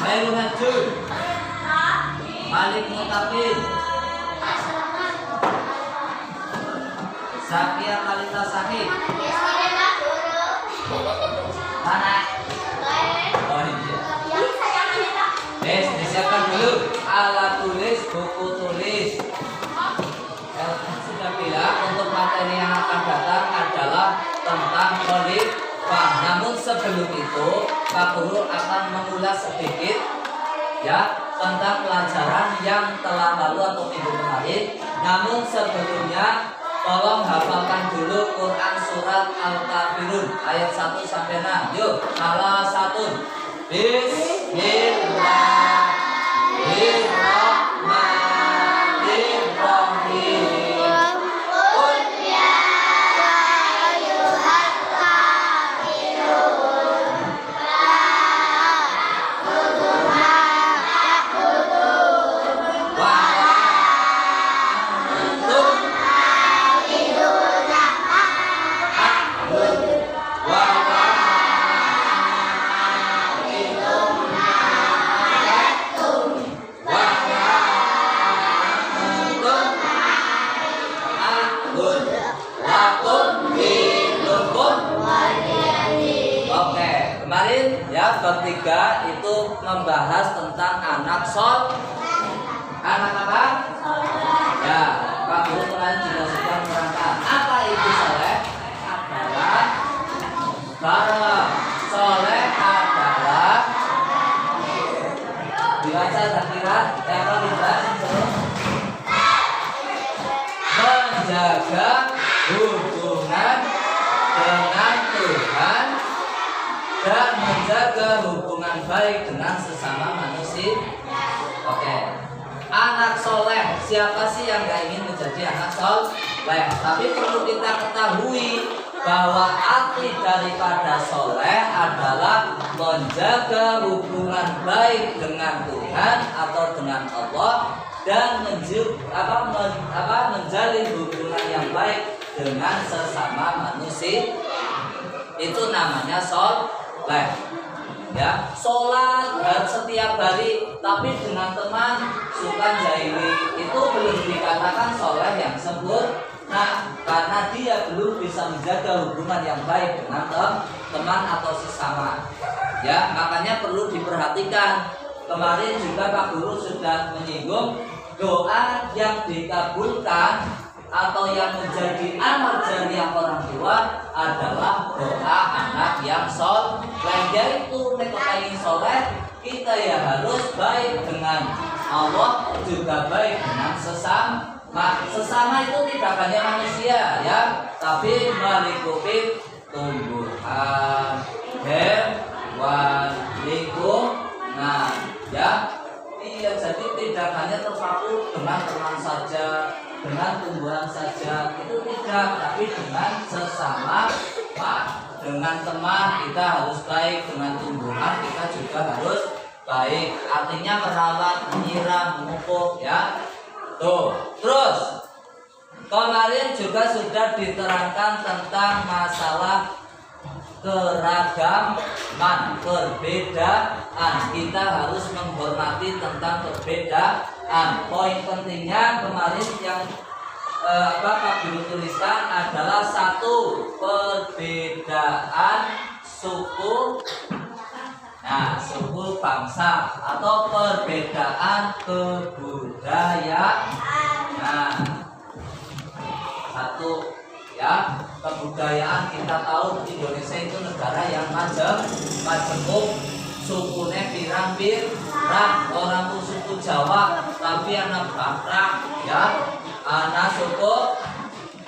Khairul Hajjul, Malik Mutaqin, Zakia Kalita Sahih. Mana? Oh iya. Disiapkan dulu alat tulis, buku tulis. Sudah bilang untuk materi yang akan datang adalah tentang khalifah. Namun sebelum itu Pak Guru akan mengulas sedikit ya tentang pelajaran yang telah lalu atau minggu kemarin. Namun sebelumnya tolong hafalkan dulu Quran surat Al-Kafirun ayat 1 sampai 6. Yuk, salah satu. Bismillahirrahmanirrahim. Qul ya ayyuhal kafirun la a'budu ma ta'budun Wa antum a'buduna a'budu wa Oke, kemarin ya bab 3 itu membahas tentang anak anak apa? Ya, Pak Guru kemarin juga sudah menerangkan apa itu soleh adalah barang soleh adalah dibaca takbiran yang dibahas menjaga hubungan dengan Tuhan dan menjaga hubungan baik dengan sesama manusia. Oke, anak soleh, siapa sih yang gak ingin menjadi anak soleh? Tapi perlu kita ketahui bahwa arti daripada soleh adalah menjaga hubungan baik dengan Tuhan atau dengan Allah dan menjalin hubungan yang baik dengan sesama manusia. Itu namanya soleh. Ya, sholat setiap hari tapi dengan teman suka jahili itu belum dikatakan soleh yang sempurna karena dia belum bisa menjaga hubungan yang baik dengan teman atau sesama. Ya, makanya perlu diperhatikan. Kemarin juga Pak Guru sudah menyinggung doa yang dikabulkan atau yang menjadi amal jariah orang tua adalah doa anak yang soleh. Yaitu ingin soleh, kita ya harus baik dengan Allah juga baik dengan sesama. Sesama itu tidak hanya manusia ya, tapi meliputi tumbuhan, hewan, lingkungan ya. Iya, jadi tidak hanya terpaku dengan teman saja, dengan tumbuhan saja, itu tidak, tapi dengan sesama. Dengan teman kita harus baik, dengan tumbuhan kita juga harus baik. Artinya merawat, menyiram, memupuk ya. Tuh, terus kemarin juga sudah diterangkan tentang masalah keragaman, perbedaan. Kita harus menghormati tentang perbedaan. Poin pentingnya kemarin yang Pak Guru tuliskan adalah satu, perbedaan suku, suku bangsa atau perbedaan kebudayaan. Satu ya, kebudayaan kita tahu Indonesia itu negara yang majemuk, sukunya pirang-pirang. Orang tuh suku Jawa tapi anak Batak ya, anak suku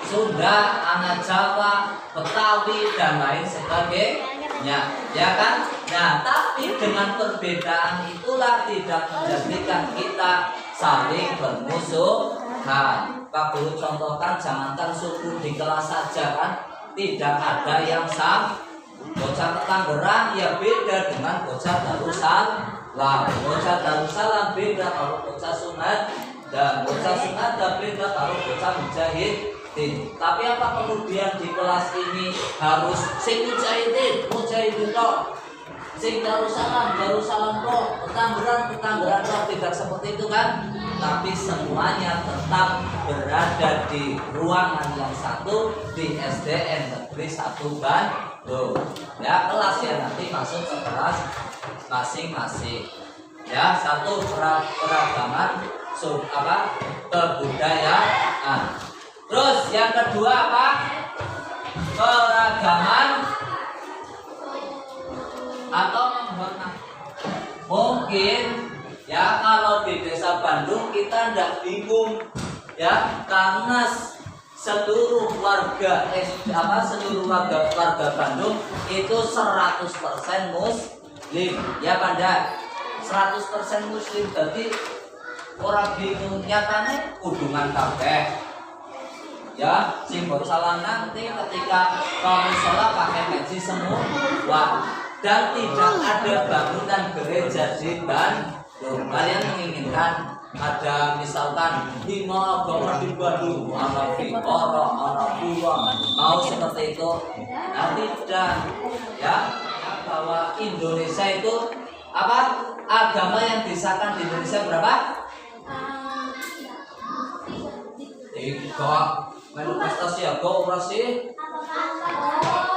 Sunda, anak Jawa, Betawi dan lain sebagainya ya kan. Nah, tapi dengan perbedaan itulah tidak menjadikan kita saling bermusuhan. Pak Guru contohkan, jangankan suku di kelas saja kan, tidak ada yang sama. Bocah Tangerang ya beda dengan bocah Darussalam. Bocah Darussalam beda kalau bocah Sunat, dan bocah Sunat beda kalau bocah Mujahidin. Tapi apa kemudian di kelas ini harus si Mujahidin toh? sing Yerusalem kok, Petamburan kok, tidak seperti itu kan? Tapi semuanya tetap berada di ruangan yang satu di SDN Negeri 1 Bandung. Ya, kelasnya nanti masuk ke kelas masing-masing. Ya, satu peragaman kebudayaan. Terus yang kedua apa? Keragaman atau menghormati. Mungkin ya kalau di desa Bandung kita tidak bingung ya, karena seluruh warga Bandung itu 100% muslim ya Panda, 100% muslim. Jadi orang bingung nyatanya kudungan kabeh ya, simbol salah nanti ketika kamu sholat pakai peci semua dan tidak ada bangunan gereja di Bandung. Kalian menginginkan ada misalkan 5 agama di Bandung, ada Vikoro, ada Buang, mau seperti itu? Nah, tidak ya, bahwa Indonesia itu apa? Agama yang disahkan di Indonesia berapa? 3. Manifestasi agama sih.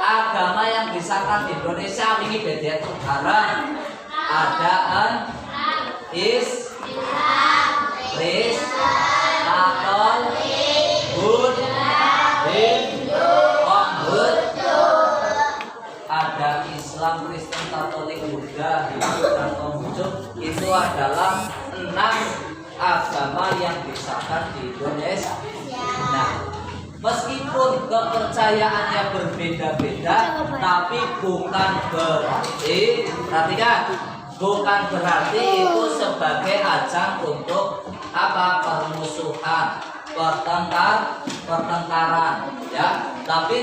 Agama yang disahkan di Indonesia ini beda negara. Ada Islam, Katolik, Hindu, ada Islam, Kristen, Katolik, Buddha, Hindu, dan Konghucu. Itu adalah 6 agama yang disahkan di Indonesia. Nah, meskipun kepercayaannya berbeda-beda, tapi bukan berarti, perhatikan, bukan berarti itu sebagai ajang untuk apa? Permusuhan, pertengkaran, ya. Tapi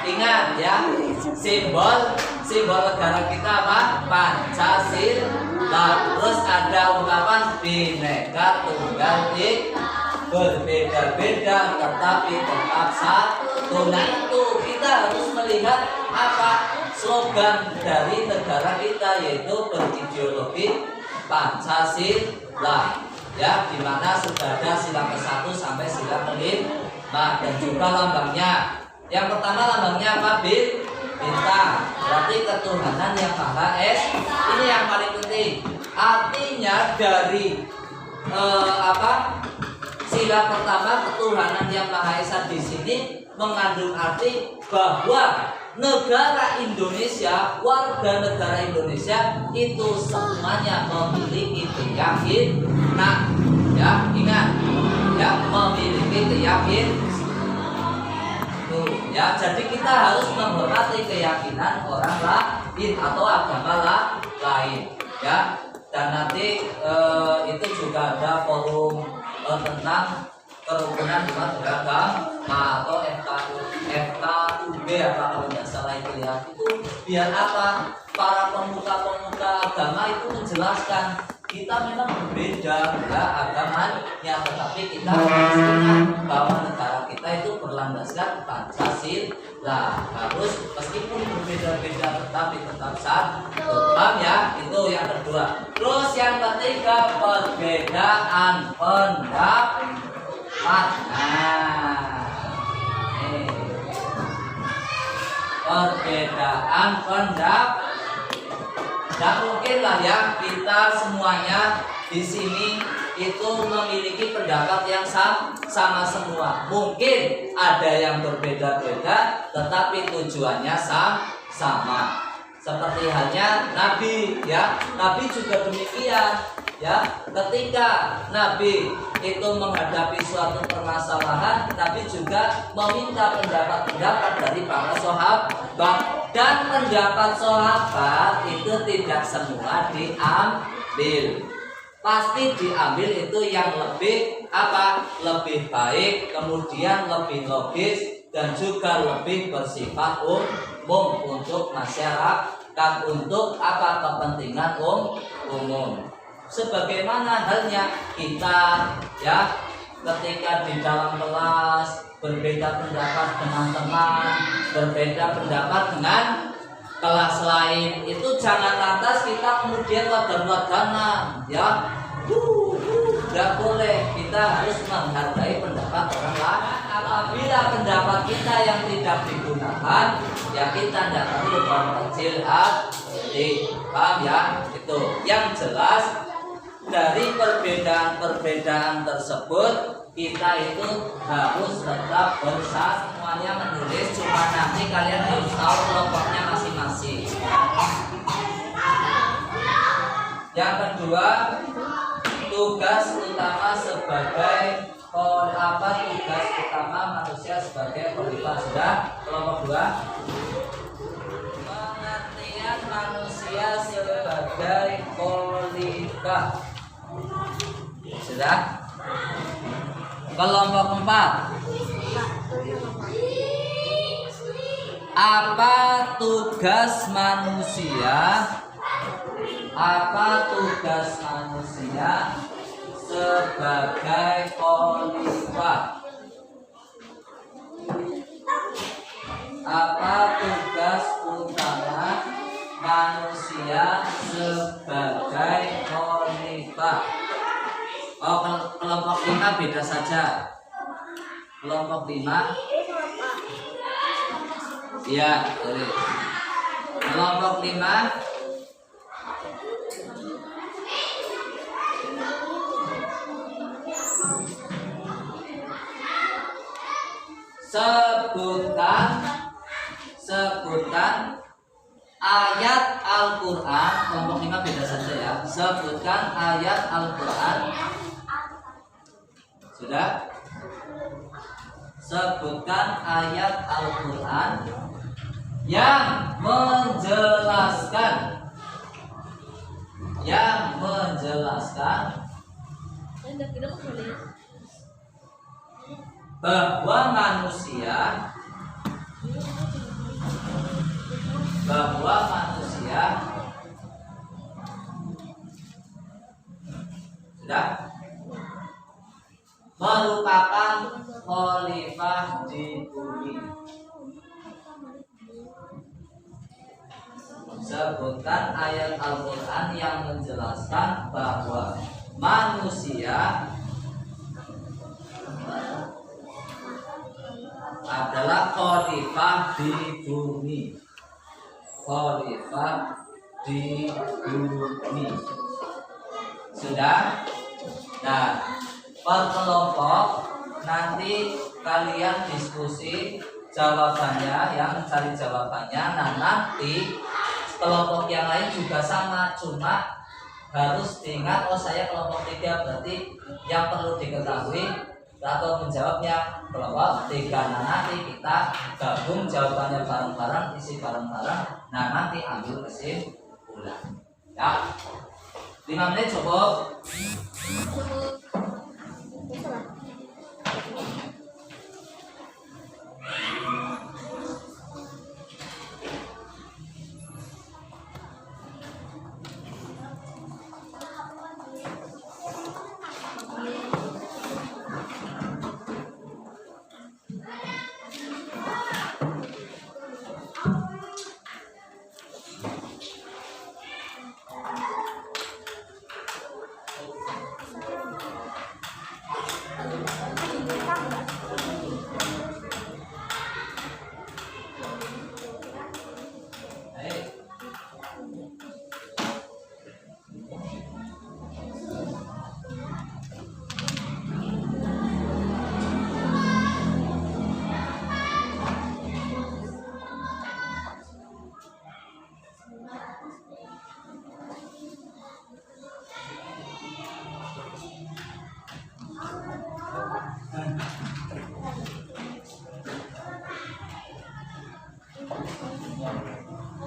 ingat ya, simbol negara kita apa? Pancasila. Terus ada ungkapan Bhinneka Tunggal Ika, berbeda-beda tetapi tetap satu. Nah, itu kita harus melihat apa slogan dari negara kita, yaitu berideologi Pancasila ya, di mana sudah ada sila ke-1 sampai sila ke-5 dan juga lambangnya. Yang pertama lambangnya apa? Bintang, berarti ketuhanan yang Maha Esa. Ini yang paling penting. Artinya dari sila pertama ketuhanan yang Maha Esa di sini mengandung arti bahwa negara Indonesia, warga negara Indonesia itu semuanya memiliki keyakinan, ya ingat, ya memiliki keyakinan. Ya, jadi kita harus menghormati keyakinan orang lain atau agama lain, ya. Dan nanti itu juga ada forum tentang kerukunan umat beragama atau FKUB apa kalau tidak salah itu ya. Itu biar apa? Para pemuka-pemuka agama itu menjelaskan kita memang berbeda ya agamanya, tetapi kita harus ingat bahwa negara kita itu berlandaskan Pancasila. Harus meskipun berbeda-beda tetapi tetap satu. Paham ya? Itu yang kedua. Terus yang ketiga, perbedaan pendapat. Perbedaan pendapat. Tidak mungkin lah ya kita semuanya di sini itu memiliki pendapat yang sama semua. Mungkin ada yang berbeda-beda, tetapi tujuannya sama. Seperti halnya Nabi, ya. Nabi juga demikian, ya. Ketika Nabi itu menghadapi suatu permasalahan, Nabi juga meminta pendapat-pendapat dari para sahabat. Dan pendapat sahabat itu tidak semua diambil. Pasti diambil itu yang lebih apa? Lebih baik, kemudian lebih logis dan juga lebih bersifat umum untuk masyarakat, untuk apa? Kepentingan umum. Sebagaimana halnya kita ya, ketika di dalam kelas berbeda pendapat dengan teman, berbeda pendapat dengan kelas lain itu jangan lantas kita kemudian wadan-wadanan ya. Nggak boleh, kita harus menghargai pendapat orang lain. Apabila pendapat kita yang tidak digunakan, ya kita tidak perlu memperkecil hati. Paham ya? Itu yang jelas dari perbedaan-perbedaan tersebut kita itu harus tetap bersama. Semuanya menulis, cuma nanti kalian harus tahu kelompoknya masing-masing. Yang kedua, tugas utama sebagai tugas utama manusia sebagai khalifah. Sudah? Kelompok 2, pengertian manusia sebagai khalifah. Sudah? Kelompok 4, apa tugas manusia? Apa tugas manusia sebagai khalifah? Apa tugas utama manusia sebagai khalifah? Oh, kelompok 5 beda saja. Kelompok 5. Iya, boleh. Kelompok 5. Sebutkan ayat Al-Quran. Kelompok 5 beda saja ya. Sebutkan ayat Al-Quran. Sudah? Sebutkan ayat Al-Quran yang menjelaskan bahwa manusia sudah merupakan khalifah di bumi. Sebutkan ayat Al-Quran yang menjelaskan bahwa manusia adalah khalifah di bumi. Khalifah di bumi. Sudah? Nah, per kelompok nanti kalian diskusi jawabannya, yang mencari jawabannya. Nah, nanti kelompok yang lain juga sama, cuma harus diingat, oh saya kelompok 3, berarti yang perlu diketahui atau menjawabnya kelompok 3. Nah, nanti kita gabung jawabannya bareng-bareng, isi bareng-bareng. Nah, nanti ambil kesimpulan. Ya, 5 menit cukup.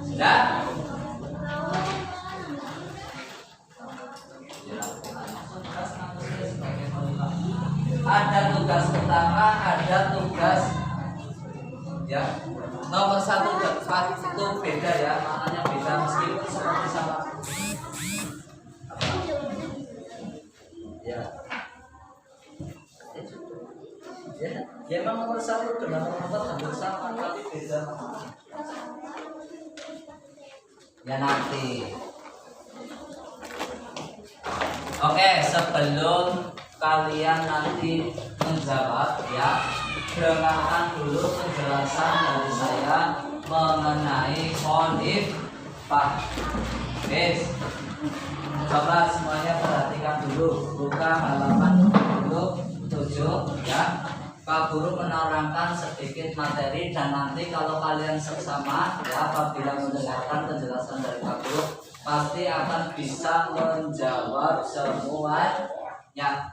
Sudah? Ada tugas utama, ada tugas ya. Nomor 1 itu beda ya, maknanya beda meskipun seperti sama. Ya. Ya memang nomor 1 dengan nomor 4 hampir sama tapi beda. ya nanti. Oke, sebelum kalian nanti menjawab ya, dengarkan dulu penjelasan dari saya mengenai khalifah. Guys, coba semuanya perhatikan dulu, buka halaman 27 ya. Pak Guru menerangkan sedikit materi dan nanti kalau kalian seksama ya, apabila mendengarkan penjelasan dari Pak Guru pasti akan bisa menjawab semuanya.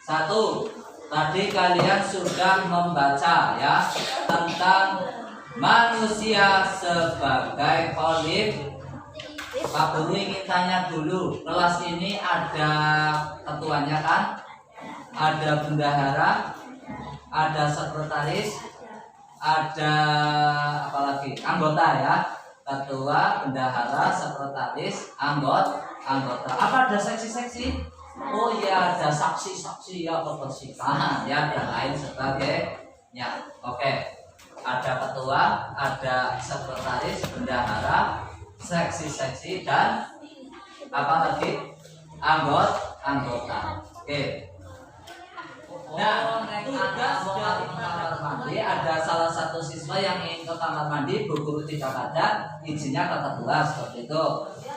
Satu, tadi kalian sudah membaca ya tentang manusia sebagai khalifah. Pak Guru ingin tanya dulu, kelas ini ada ketuanya kan? Ada bendahara, ada sekretaris, ada apa lagi? Anggota ya. Ketua, bendahara, sekretaris, anggota. Apa ada seksi-seksi? Oh ya, ada saksi-saksi ya, kebersihan ya, dan lain sebagainya. Oke. Ada ketua, ada sekretaris, bendahara, seksi-seksi, dan apa lagi? Anggota. Oke. Nah, tugas dari kamar mandi, ada salah satu siswa yang ingin ke kamar mandi, Bu Guru tidak ada, izinnya ke ketua seperti itu.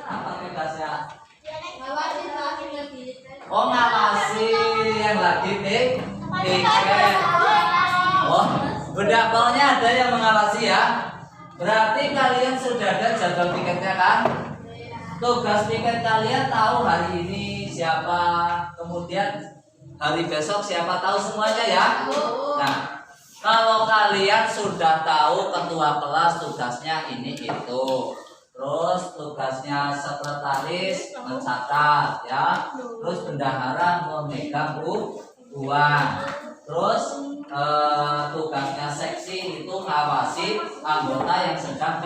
Apa tugasnya? Oh, ngawasi yang lagi tiket. Oh, beda pokoknya ada yang mengawasi ya. Berarti kalian sudah ada jadwal tiketnya kan? Tugas tiket kalian tahu hari ini siapa, kemudian hari besok siapa, tahu semuanya ya. Nah, kalau kalian sudah tahu ketua kelas tugasnya ini itu, terus tugasnya sekretaris mencatat ya, terus bendahara memegang uang, terus tugasnya seksi itu ngawasi anggota yang sedang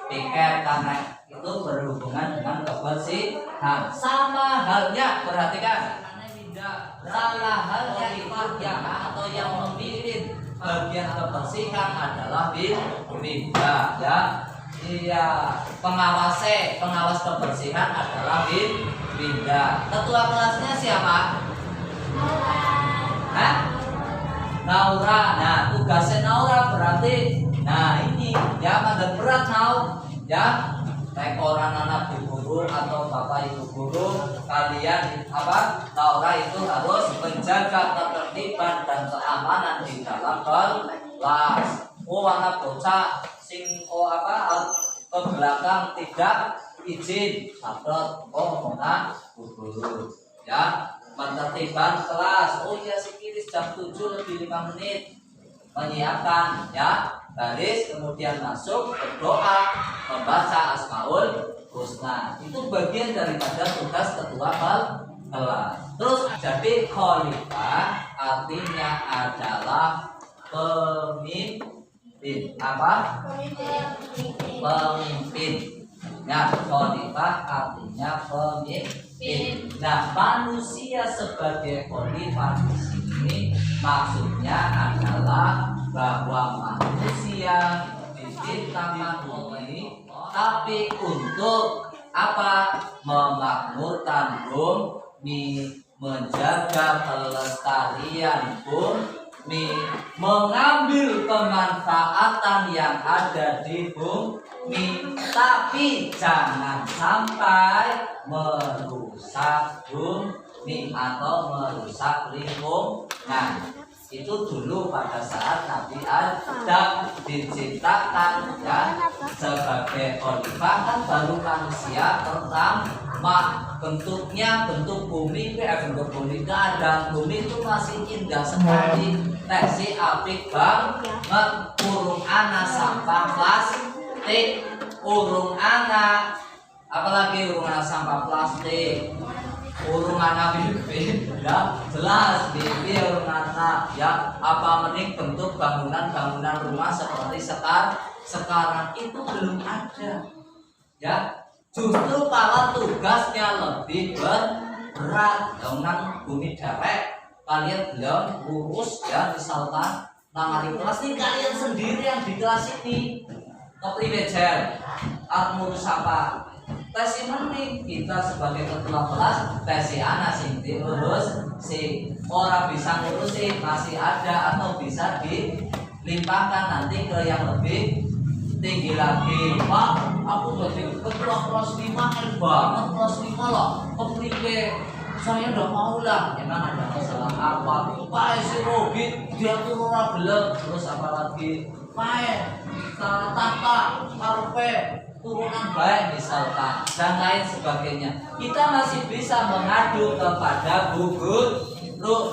piket karena itu berhubungan dengan kebersihan. Sama halnya, perhatikan, salah halnya yang atau yang memimpin bagian kebersihan adalah binda ya. Iya, pengawas kebersihan adalah binda. Ketua kelasnya siapa? Hah? Naura. Nah, tugasnya Naura berarti, nah ini ya, ada berat ya. Baik orang anak ibu guru atau bapak ibu guru, kalian apa? Naura itu harus menjaga ketertiban dan keamanan di dalam kelas. Oh, anak bocah sing ke belakang tidak izin, sabrot. Oh, mana guru ya. Menertiban kelas. Oh iya, si kiri jam 7 lebih 5 menit menyiapkan ya baris, kemudian masuk berdoa, membaca Asmaul Husna. Itu bagian daripada tugas ketua kelas. Terus jadi khalifah artinya adalah pemimpin. Apa? Pemimpin. Ya, khalifah artinya pemimpin. Nah, manusia sebagai khalifah di sini maksudnya adalah bahwa manusia diciptakan ini tapi untuk apa? Memakmurkan bumi, menjaga kelestarian bumi, mengambil kemanfaatan yang ada di bumi, tapi jangan sampai merusak bumi atau merusak lingkungan. Itu dulu pada saat Nabi Adam diciptakan ya sebagai khalifah, kan baru manusia pertama. Bentuknya bentuk bumi, bentuk bumi, keadaan bumi itu masih indah sekali, teksi apik banget, urung anak sampah plastik, urung anak apalagi urung anak sampah plastik, urung anak bibi ya jelas bibi urung anak ya, apa mending bentuk bangunan rumah seperti sekarang itu belum ada ya. Justru kalau tugasnya lebih berat, dengan bumi derek kalian belum urus ya, misalkan nangani kelas ini kalian sendiri yang di kelas ini kepriwe jel ngurus apa Tesi mending kita sebagai ketua kelas tesi anak sing diurus si orang bisa ngurusin masih ada atau bisa dilimpahkan nanti ke yang lebih tinggi lagi. Pak, aku jadi ketua kelas 5 banget, kelas 5 loh keprike saya udah mau lah. Emang ada masalah apa? Pak si Robin dia tuh ora gelem, terus apalagi main tata karpe turunan baik misalkan dan lain sebagainya. Kita masih bisa mengadu kepada guru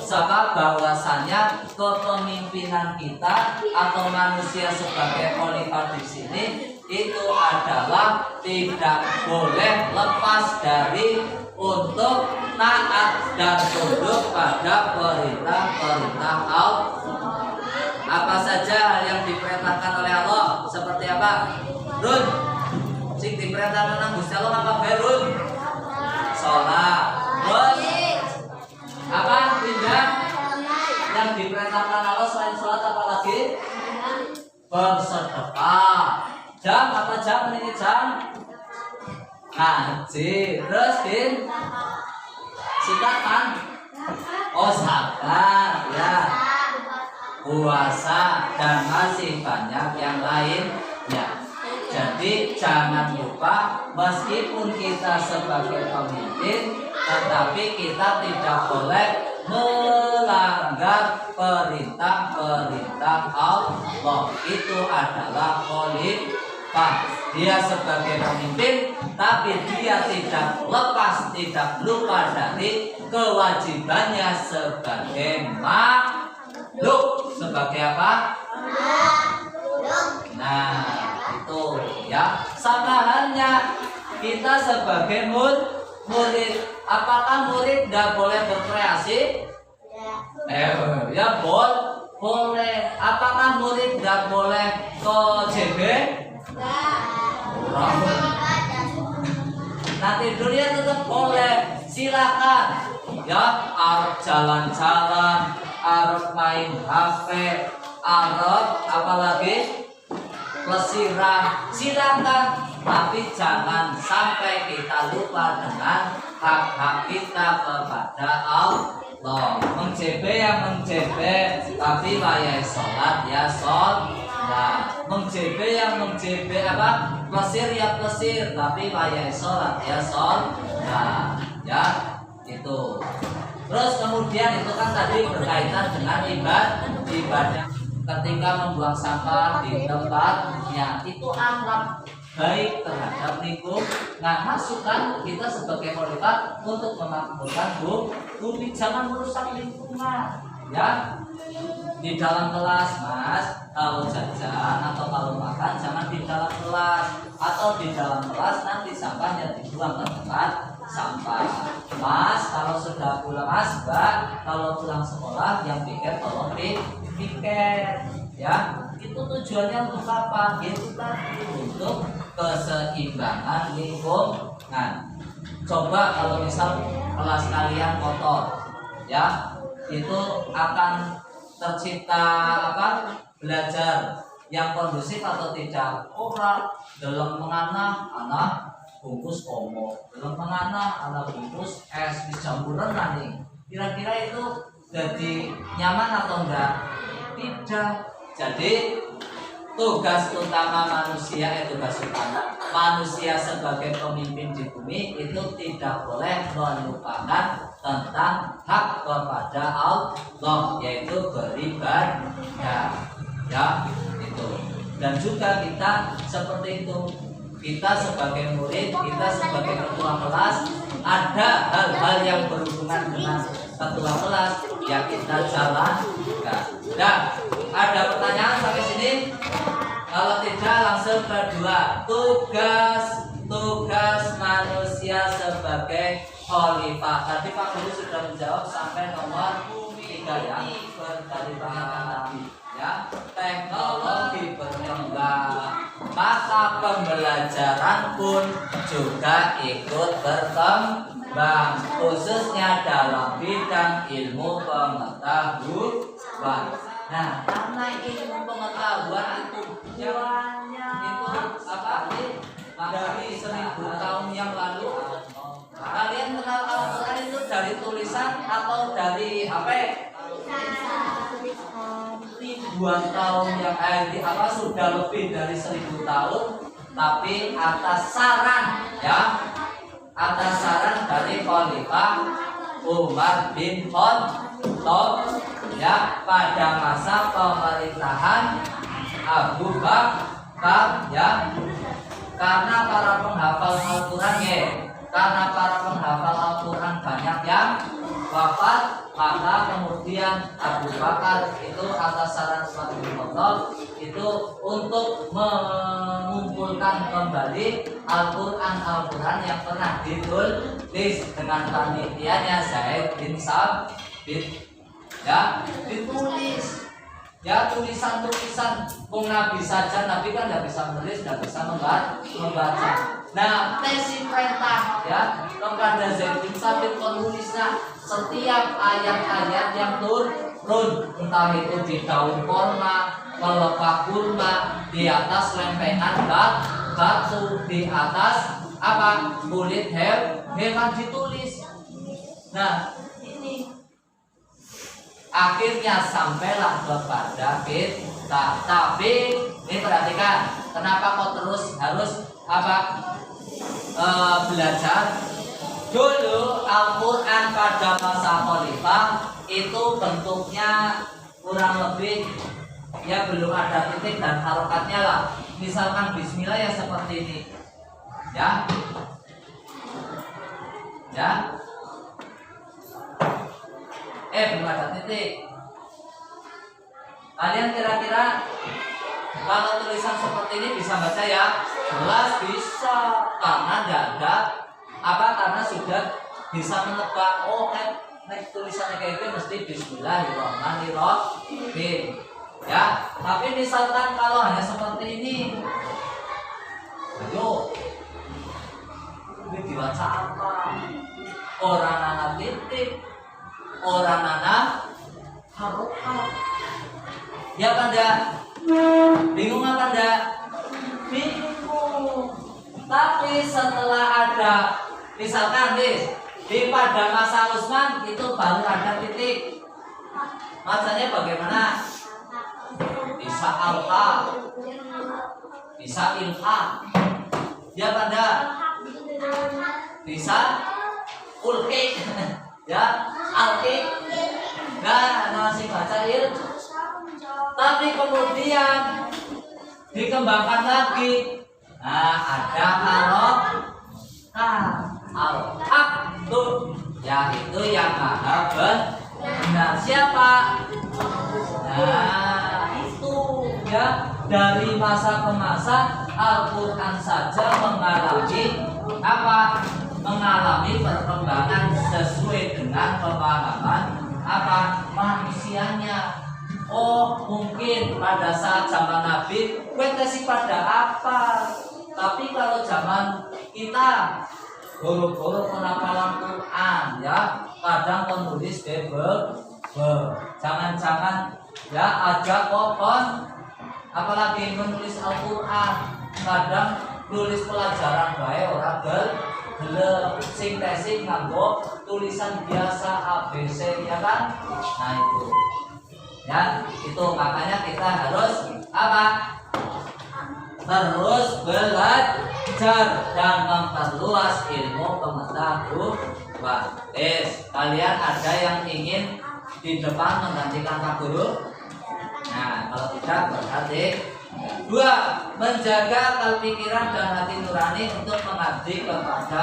sebab bahwasanya kepemimpinan kita atau manusia sebagai khalifah di sini itu adalah tidak boleh lepas dari untuk taat dan tunduk pada perintah-perintah Allah. Apa saja yang diperintahkan oleh Allah seperti apa? Run, sing diperintahkan nang Gusti Allah apa berun? Salat. Terus apa? Pindah. Yang diperintahkan Allah selain salat apa lagi? Bersedekah. Jam apa jam ini jam? Ngaji. Terus din sikatan. Oh zakat ya. Puasa dan masih banyak yang lain ya. Jadi jangan lupa meskipun kita sebagai pemimpin tetapi kita tidak boleh melanggar perintah-perintah Allah. Itu adalah khalifah. Dia sebagai pemimpin tapi dia tidak lepas, tidak lupa dari kewajibannya sebagai makhluk. Sebagai apa? Nah, itu ya. Sama halnya kita sebagai murid. Apakah murid tidak boleh berkreasi? Ya boleh. Apakah murid tidak boleh ke JB? Nah tidurnya tetap boleh. Silakan. Ya, harus jalan-jalan, harus main HP, harus apalagi pelesiran, silakan. Tapi jangan sampai kita lupa dengan hak-hak kita kepada Allah. Menjebe yang menjebe, tapi wayai sholat ya sholat. Menjebe yang menjebe apa? Plesir ya plesir, tapi wayai sholat ya sholat. Ya itu. Terus kemudian itu kan tadi berkaitan dengan ibadah. Ketika membuang sampah di tempatnya itu akhlak baik terhadap lingkungan. Nah, masukkan kita sebagai khalifah untuk memakmurkan bumi, jangan merusak lingkungan. Ya, di dalam kelas mas, kalau jajan atau kalau makan jangan di dalam kelas, atau di dalam kelas nanti sampahnya dibuang ke tempat sampah. Mas, kalau sudah pulang mas, mbak, kalau pulang sekolah yang pikir tolong piket. Ya, itu tujuannya untuk apa? Yaitu tadi untuk keseimbangan lingkungan. Coba kalau misal kelas kalian kotor, ya itu akan tercipta apa? Belajar yang kondusif atau tidak? Ora dalam menganah anak bungkus komo, dalam menganah anak bungkus es di jamburan nih. Kira-kira itu jadi nyaman atau enggak? Tidak. Jadi tugas utama manusia manusia sebagai pemimpin di bumi itu tidak boleh melupakan tentang hak kepada Allah, yaitu beribadah. Ya, itu. Dan juga kita seperti itu. Kita sebagai murid, kita sebagai ketua kelas, ada hal-hal yang berhubungan dengan ketua kelas ya kita jalan. Nah, ada pertanyaan sampai sini? Kalau tidak langsung kedua, tugas manusia sebagai khalifah. Tadi Pak Guru sudah menjawab sampai nomor 3 ya, berkali-kali tadi. Ya, teknologi berkembang, maka pembelajaran pun juga ikut berkembang, khususnya dalam bidang ilmu pengetahuan. Nah, karena ilmu pengetahuan itu jawabannya itu apa sih? dari 1000 tahun yang lalu. Kalian kenal Al-Quran itu dari tulisan atau dari HP? Ribuan tahun yang sudah lebih dari 1000 tahun, tapi atas saran dari Khalifah Umar bin Khattab pada masa pemerintahan Abu Bakar karena para penghafal Al-Quran banyak yang wafat, maka kemudian Abu Bakar itu atas saran Umar bin Khattab itu untuk mengumpulkan kembali Al-Quran yang pernah ditulis dengan panitianya Zaid bin Sabit ditulis tulisan-tulisan Nabi saja, Nabi kan tidak bisa menulis, tidak bisa membaca. Nah, tesi perintah kepada Zaid bin Sabit penulisnya setiap ayat-ayat yang turun, entah itu di daun kurma, pelepah kurma, di atas lempengan batu, di atas kulit hewan ditulis. Nah, ini akhirnya sampailah kepada kita. Tapi ini perhatikan, kenapa kok terus harus belajar? Dulu Al-Quran pada masa Khalifah itu bentuknya kurang lebih belum ada titik dan harokatnya lah. Misalkan Bismillah ya seperti ini, belum ada titik. Kalian kira-kira kalau tulisan seperti ini bisa baca ya? Jelas bisa, karena tidak ada karena sudah bisa menebak. Tulisannya kayak gini mesti Bismillahirrahmanirrahim. Tapi misalkan kalau hanya seperti ini, ini dibaca apa? Orang anak titik, orang anak harokat. Bingung apa enggak? Bingung. Tapi setelah ada, misalkan di pada masa Utsman itu baru ada titik. Bacanya bagaimana? Bisa alfa, bisa ilha, pada bisa ulki, alki. Masih baca tapi kemudian dikembangkan lagi. Ada al-haq yaitu yang maha benar. Siapa? Itu dari masa ke masa Al-Quran saja mengalami perkembangan sesuai dengan pemahaman manusianya. Mungkin pada saat zaman Nabi kuetesi pada apa, tapi kalau zaman kita guru-guru penapalan Quran kadang penulis jangan-jangan ajak kokon apalagi menulis Al-Quran, kadang tulis pelajaran baik orang gelem sing nganggo tulisan biasa ABC kan. Nah itu makanya kita harus terus belajar dan memperluas ilmu pengetahuan. Kalian ada yang ingin di depan menggantikan Pak Guru? Nah, kalau tidak berarti 2. Menjaga pikiran dan hati nurani untuk mengabdi kepada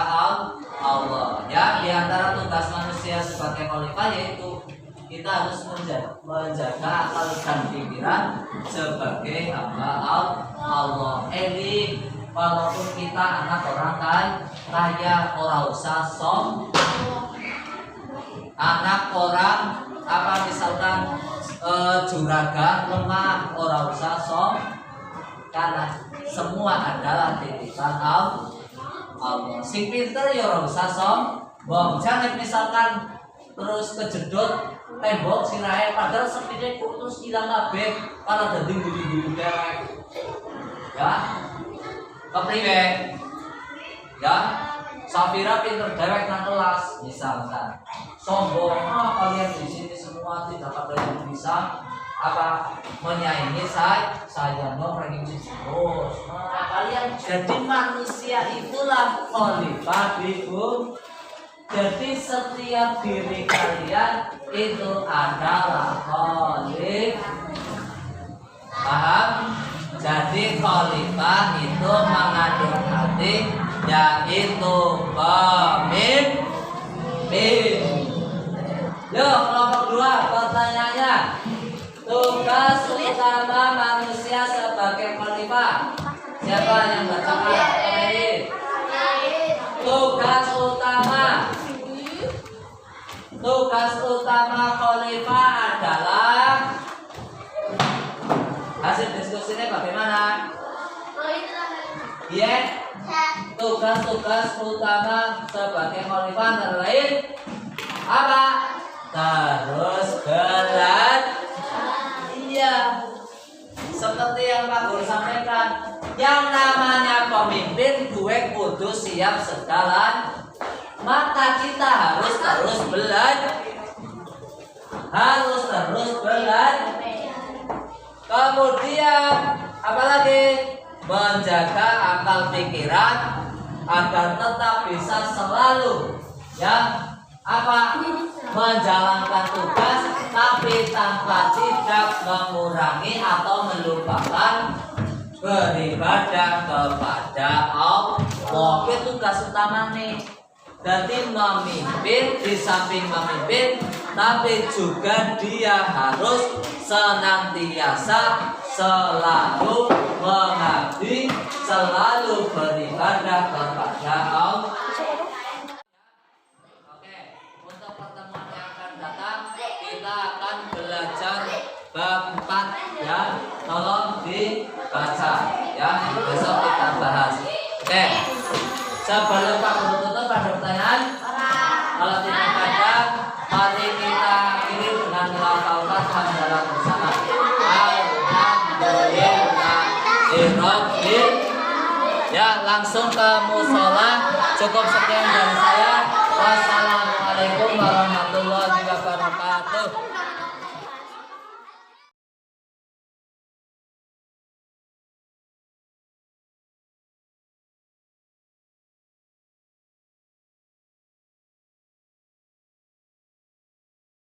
Allah. Di antara tugas manusia sebagai khalifah yaitu kita harus menjaga akal dan pikiran sebagai hamba Allah. Walaupun kita anak orang kaya, orang usah anak orang misalkan juragan lemah, orang usah karena semua adalah titipan Allah. Sing pinter ya orang usah jangan misalkan terus kejedot tembok sirahe padahal sepine putus hilang kabeh malah dadi guyu-guyu derek. Kepriwe? ya Safira pinter dewek nang kelas misalkan sombong, kalian di sini semua tidak ada yang bisa apa menyaingi saya no ranking terus. Kalian jadi manusia itulah khalifah di bumi. Jadi setiap diri kalian itu adalah khalifah. Paham? Jadi khalifah itu mengandung arti yaitu pemimpin. Yuk kelompok 2 pertanyaannya. Tugas utama manusia sebagai khalifah. Siapa yang bacakan? Tugas utama khalifah adalah hasil diskusinya bagaimana? Iya. Tugas utama sebagai khalifah antara lain apa? Terus belajar. Iya. Seperti yang Pak Guru sampaikan, yang namanya pemimpin gue kudu siap segala, maka kita harus terus belajar. Kemudian apalagi menjaga akal pikiran agar tetap bisa selalu menjalankan tugas tapi tanpa tidak mengurangi atau melupakan beribadah kepada Allah. Itu tugas utama nih. Jadi memimpin, di samping memimpin tapi juga dia harus senantiasa selalu mengabdi, selalu beribadah kepada Allah. Oke, untuk pertemuan yang akan datang kita akan belajar bab 4 ya. Tolong dibaca ya. Besok kita bahas. Oke. Sebelum Pak Guru tutup ada pertanyaan? Kalau tidak ada, mari kita akhiri dengan melafalkan hamdalah bersama. Alhamdulillahirabbil. Ya, langsung ke musola. Cukup sekian dari saya.